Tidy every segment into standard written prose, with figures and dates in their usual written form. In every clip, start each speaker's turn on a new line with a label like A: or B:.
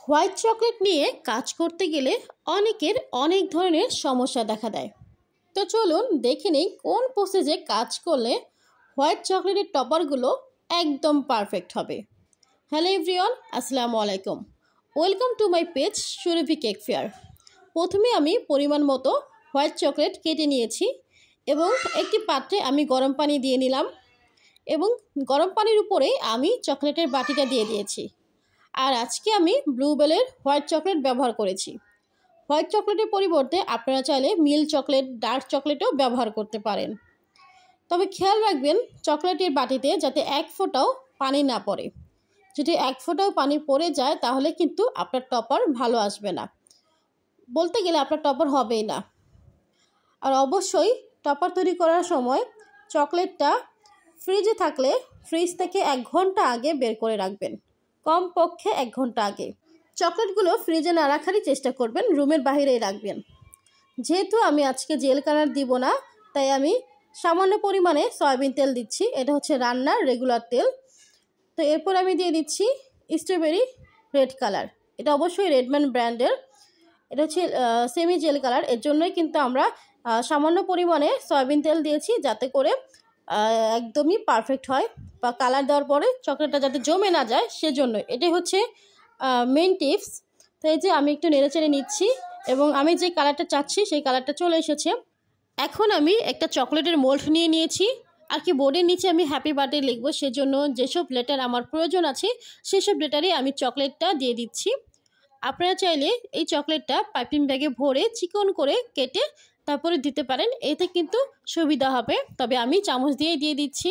A: White chocolate নিয়ে কাজ করতে গেলে অনেকের অনেক ধরনের সমস্যা দেখা দেয়। তো চলুন দেখে নিই কোন প্রসেসে কাজ করলে হোয়াইট চকলেটের টপারগুলো একদম পারফেক্ট হবে। হ্যালো এভরিওয়ান, আসসালামু আলাইকুম। Welcome to my page Surabhi cake fair. প্রথমে আমি পরিমাণ মতো হোয়াইট চকলেট কেটে নিয়েছি এবং একটি পাত্রে আমি গরম পানি দিয়ে নিলাম এবং গরম পানির উপরে আমি চকলেটের বাটিটা দিয়ে দিয়েছি। আর আজকে আমি ব্লুবেলের হোয়াইট চকলেট ব্যবহার করেছি। হোয়াইট চকলেটের পরিবর্তে আপনারা চাইলে মিল্ক চকলেট, ডার্ক চকলেটও ব্যবহার করতে পারেন। তবে খেয়াল রাখবেন চকলেটের বাটিতে যাতে এক ফোঁটাও পানি না পড়ে। যদি এক ফোঁটাও পানি পড়ে যায় তাহলে কিন্তু আপনার টপার ভালো আসবে না, বলতে গেলে আপনার টপার হবেই না। আর অবশ্যই টপার তৈরি করার সময় চকলেটটা ফ্রিজে থাকলে ফ্রিজ থেকে 1 ঘন্টা আগে বের করে রাখবেন, কমপক্ষে 1 ঘন্টা আগে। চকলেটগুলো ফ্রিজে না রাখারই চেষ্টা করবেন, রুমের বাইরেই রাখবেন। যেহেতু আমি আজকে জেল কালার দিব না, তাই আমি সামান্য পরিমাণে সয়াবিন তেল দিচ্ছি। এটা হচ্ছে রান্নার রেগুলার তেল। তো এরপর আমি দিয়ে দিচ্ছি স্ট্রবেরি রেড কালার। এটা অবশ্যই রেডম্যান ব্র্যান্ডের। এটা হচ্ছে সেমি জেল কালার। এর জন্যই কিন্তু আমরা সামান্য পরিমাণে সয়াবিন তেল দিয়েছি, যাতে করে একদমই পারফেক্ট হয়, বা কালার দেওয়ার পরে চকলেটটা যাতে জমে না যায় সেজন্য। এটাই হচ্ছে মেন টিপস। তো এই যে আমি একটু নেড়েচেড়ে নিচ্ছি এবং আমি যে কালারটা চাচ্ছি সেই কালারটা চলে এসেছে। এখন আমি একটা চকলেটের মোল্ড নিয়ে নিয়েছি, আর কি বোর্ডের নিচে আমি হ্যাপি বার্থডে লিখবো, সেজন্য যেসব লেটার আমার প্রয়োজন আছে সেসব লেটারে আমি চকলেটটা দিয়ে দিচ্ছি। আপনারা চাইলে এই চকলেটটা পাইপিং ব্যাগে ভরে চিকন করে কেটে তারপরে দিতে পারেন, এতে কিন্তু সুবিধা হবে। তবে আমি চামচ দিয়ে দিচ্ছি।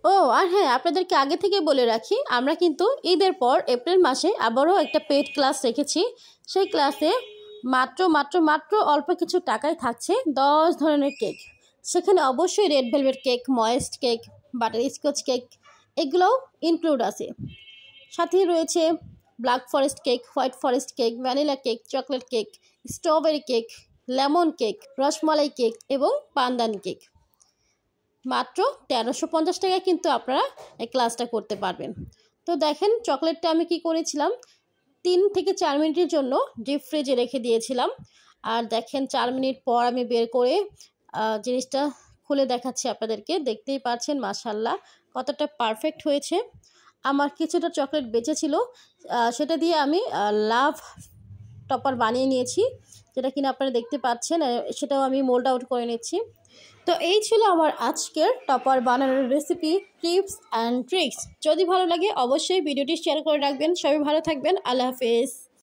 A: ও আর হ্যাঁ, আপনাদেরকে আগে থেকে বলে রাখি, আমরা কিন্তু ঈদের পর এপ্রিল মাসে আবারও একটা পেইড ক্লাস রেখেছি। সেই ক্লাসে মাত্র অল্প কিছু টাকায় থাকছে 10 ধরনের কেক। সেখানে অবশ্যই red velvet cake, moist cake, butter Scotch cake এগুলোও ইনক্লুড আছে। সাথেই রয়েছে black forest cake, white forest cake, vanilla cake, chocolate cake, strawberry cake, lemon cake, rasmalai cake এবং পানদানি কেক। মাত্র 1350 টাকায় কিন্তু আপনারা এই ক্লাসটা করতে পারবেন। তো দেখেন চকলেটটা আমি কি করেছিলাম, 3 থেকে 4 মিনিটের জন্য ডিপ ফ্রিজে রেখে দিয়েছিলাম। আর দেখেন 4 মিনিট পর আমি বের করে জিনিসটা খুলে দেখাচ্ছি আপনাদেরকে। দেখতেই পাচ্ছেন মাশাআল্লাহ কতটা পারফেক্ট হয়েছে। আমার কিছুটা চকলেট বেঁচে ছিল, সেটা দিয়ে আমি লাভ টপার বানিয়ে নিয়েছি, যেটা কিনা আপনারা দেখতে পাচ্ছেন। সেটাও আমি মোল্ড আউট করে নিচ্ছি। তো এই ছিল আমার আজকের টপার বানানোর রেসিপি, টিপস অ্যান্ড ট্রিক্স। যদি ভালো লাগে অবশ্যই ভিডিওটি শেয়ার করে রাখবেন। সবাই ভালো থাকবেন। আল্লাহ হাফেজ।